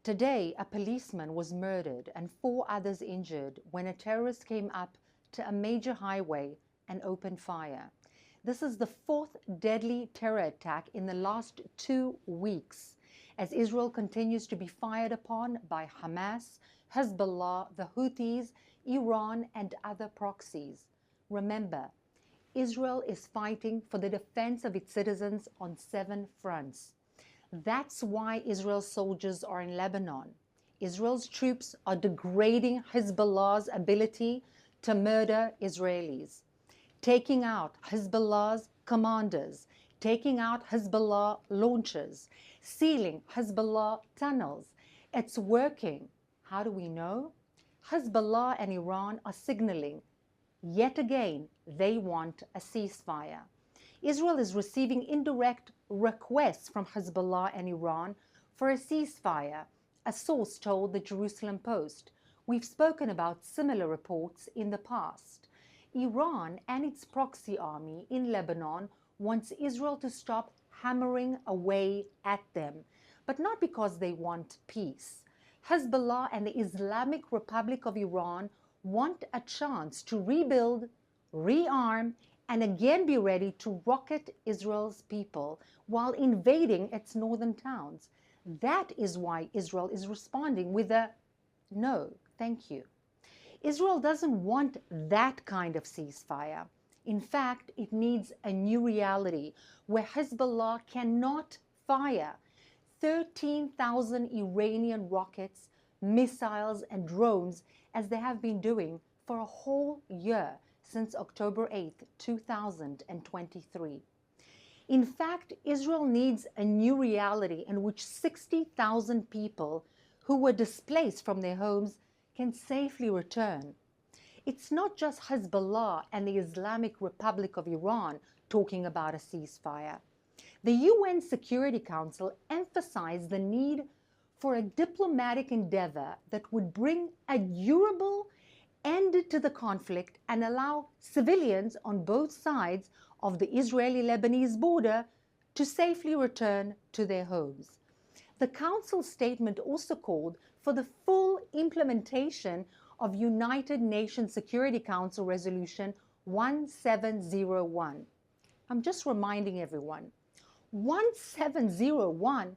Today, a policeman was murdered and 4 others injured when a terrorist came up to a major highway and opened fire. This is the 4th deadly terror attack in the last 2 weeks, as Israel continues to be fired upon by Hamas, Hezbollah, the Houthis, Iran, and other proxies. Remember, Israel is fighting for the defense of its citizens on 7 fronts. That's why Israel's soldiers are in Lebanon. Israel's troops are degrading Hezbollah's ability to murder Israelis, taking out Hezbollah's commanders, taking out Hezbollah launchers, sealing Hezbollah tunnels. It's working. How do we know? Hezbollah and Iran are signaling, yet again, they want a ceasefire. Israel is receiving indirect requests from Hezbollah and Iran for a ceasefire, a source told the Jerusalem Post. We've spoken about similar reports in the past. Iran and its proxy army in Lebanon wants Israel to stop hammering away at them, but not because they want peace. Hezbollah and the Islamic Republic of Iran want a chance to rebuild, rearm, and again be ready to rocket Israel's people while invading its northern towns. That is why Israel is responding with a no, thank you. Israel doesn't want that kind of ceasefire. In fact, it needs a new reality where Hezbollah cannot fire 13,000 Iranian rockets, missiles, and drones as they have been doing for a whole year since October 8, 2023. In fact, Israel needs a new reality in which 60,000 people who were displaced from their homes can safely return. It's not just Hezbollah and the Islamic Republic of Iran talking about a ceasefire. The UN Security Council emphasized the need for a diplomatic endeavor that would bring a durable end to the conflict and allow civilians on both sides of the Israeli-Lebanese border to safely return to their homes. The Council's statement also called for the full implementation of United Nations Security Council Resolution 1701. I'm just reminding everyone, 1701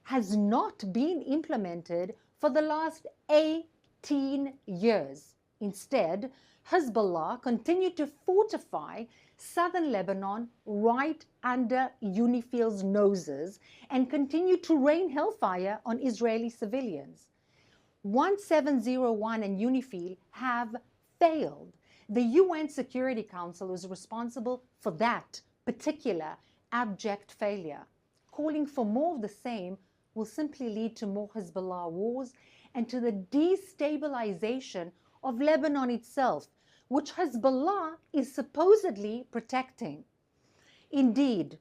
has not been implemented for the last 18 years. Instead, Hezbollah continued to fortify southern Lebanon right under UNIFIL's noses and continued to rain hellfire on Israeli civilians. 1701 and UNIFIL have failed. The UN Security Council is responsible for that particular abject failure. Calling for more of the same will simply lead to more Hezbollah wars and to the destabilization of Lebanon itself, which Hezbollah is supposedly protecting. Indeed,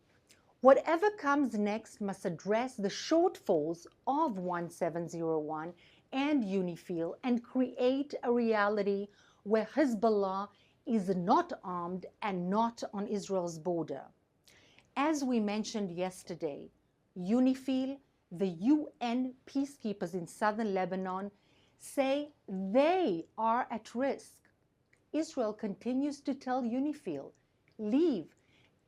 whatever comes next must address the shortfalls of 1701 and UNIFIL and create a reality where Hezbollah is not armed and not on Israel's border. As we mentioned yesterday, UNIFIL, the UN peacekeepers in southern Lebanon, say they are at risk. Israel continues to tell UNIFIL, leave,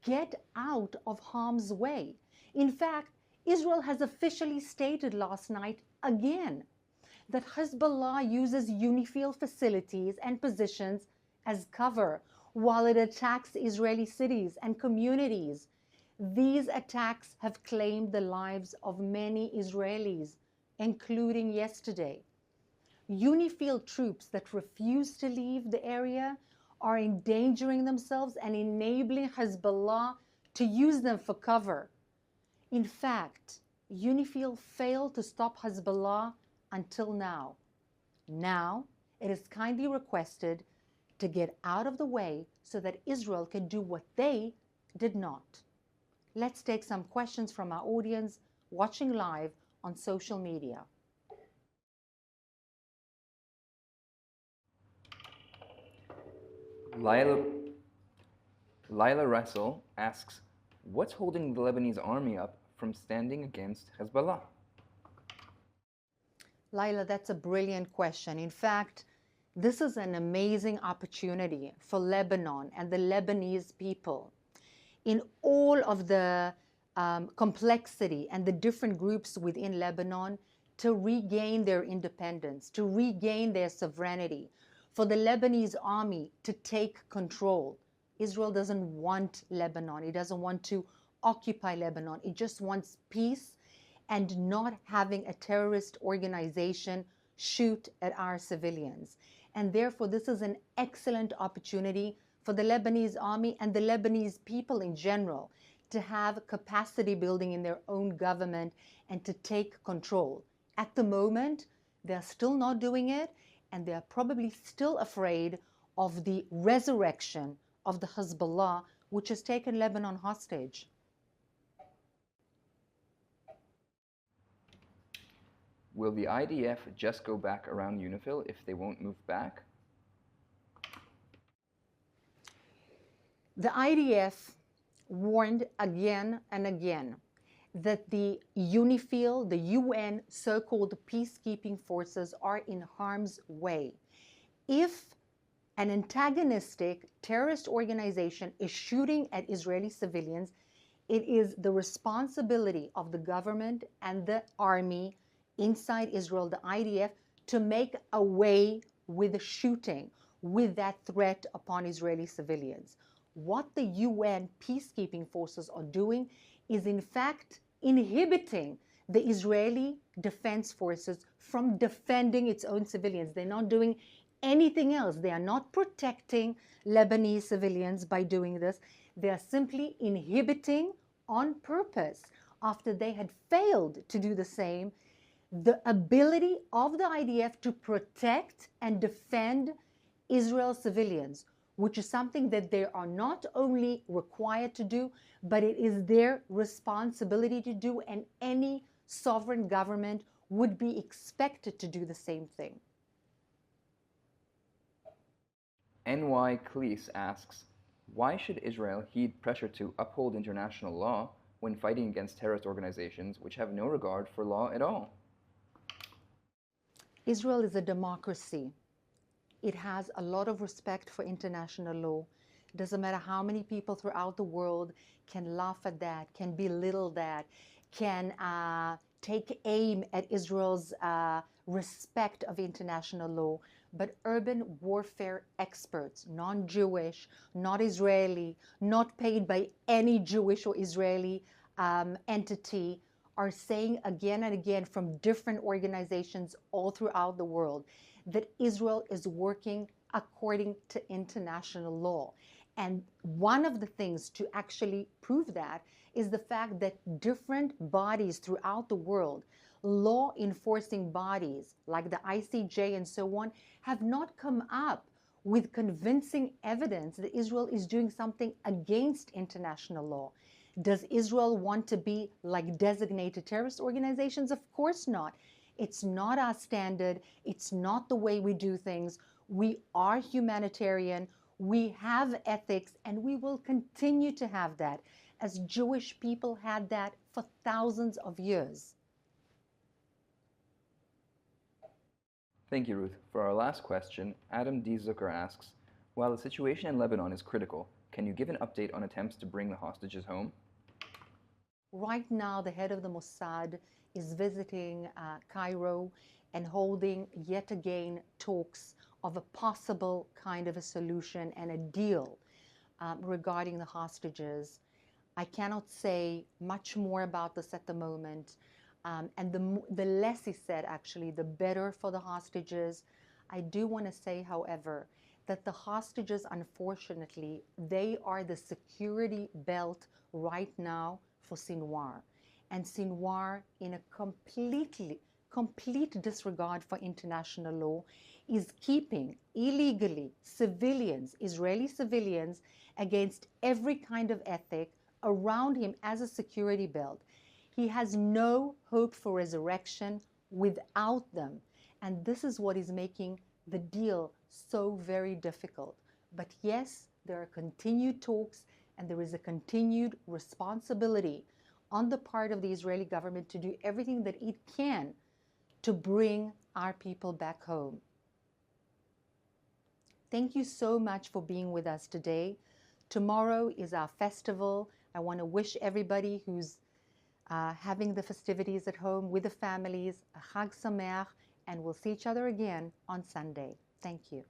get out of harm's way. In fact, Israel has officially stated last night again that Hezbollah uses UNIFIL facilities and positions as cover while it attacks Israeli cities and communities. These attacks have claimed the lives of many Israelis, including yesterday. UNIFIL troops that refuse to leave the area are endangering themselves and enabling Hezbollah to use them for cover. In fact, UNIFIL failed to stop Hezbollah until now. Now, it is kindly requested to get out of the way so that Israel can do what they did not. Let's take some questions from our audience watching live on social media. Lila Russell asks, what's holding the Lebanese army up from standing against Hezbollah? Laila, that's a brilliant question. In fact, this is an amazing opportunity for Lebanon and the Lebanese people in all of the complexity and the different groups within Lebanon to regain their independence, to regain their sovereignty, for the Lebanese army to take control. Israel doesn't want Lebanon. It doesn't want to occupy Lebanon. It just wants peace and not having a terrorist organization shoot at our civilians. And therefore, this is an excellent opportunity for the Lebanese army and the Lebanese people in general to have capacity building in their own government and to take control. At the moment, they're still not doing it, and they're probably still afraid of the resurrection of the Hezbollah, which has taken Lebanon hostage. Will the IDF just go back around UNIFIL if they won't move back? The IDF warned again and again that the UNIFIL, the UN so-called peacekeeping forces, are in harm's way. If an antagonistic terrorist organization is shooting at Israeli civilians, it is the responsibility of the government and the army inside Israel, the IDF, to make away with the shooting, with that threat upon Israeli civilians. What the UN peacekeeping forces are doing is in fact inhibiting the Israeli defense forces from defending its own civilians. They're not doing anything else. They are not protecting Lebanese civilians by doing this. They are simply inhibiting on purpose, after they had failed to do the same, the ability of the IDF to protect and defend Israel's civilians, which is something that they are not only required to do, but it is their responsibility to do, and any sovereign government would be expected to do the same thing. NY Cleese asks, why should Israel heed pressure to uphold international law when fighting against terrorist organizations which have no regard for law at all? Israel is a democracy. It has a lot of respect for international law. It doesn't matter how many people throughout the world can laugh at that, can belittle that, can take aim at Israel's respect of international law. But urban warfare experts, non-Jewish, not Israeli, not paid by any Jewish or Israeli entity, are saying again and again from different organizations all throughout the world that Israel is working according to international law. And one of the things to actually prove that is the fact that different bodies throughout the world, law enforcing bodies like the ICJ and so on, have not come up with convincing evidence that Israel is doing something against international law. Does Israel want to be like designated terrorist organizations? Of course not. It's not our standard. It's not the way we do things. We are humanitarian. We have ethics, and we will continue to have that, as Jewish people had that for thousands of years. Thank you, Ruth. For our last question, Adam D. Zucker asks, while the situation in Lebanon is critical, can you give an update on attempts to bring the hostages home? Right now, the head of the Mossad is visiting Cairo and holding yet again talks of a possible kind of a solution and a deal regarding the hostages. I cannot say much more about this at the moment. And the less he said, actually, the better for the hostages. I do want to say, however, that the hostages, unfortunately, they are the security belt right now for Sinwar. And Sinwar, in a complete disregard for international law, is keeping illegally civilians, Israeli civilians, against every kind of ethic around him as a security belt. He has no hope for resurrection without them. And this is what is making the deal so very difficult. But yes, there are continued talks, and there is a continued responsibility on the part of the Israeli government to do everything that it can to bring our people back home. Thank you so much for being with us today. Tomorrow is our festival. I want to wish everybody who's having the festivities at home with the families a Chag Sameach, and we'll see each other again on Sunday. Thank you.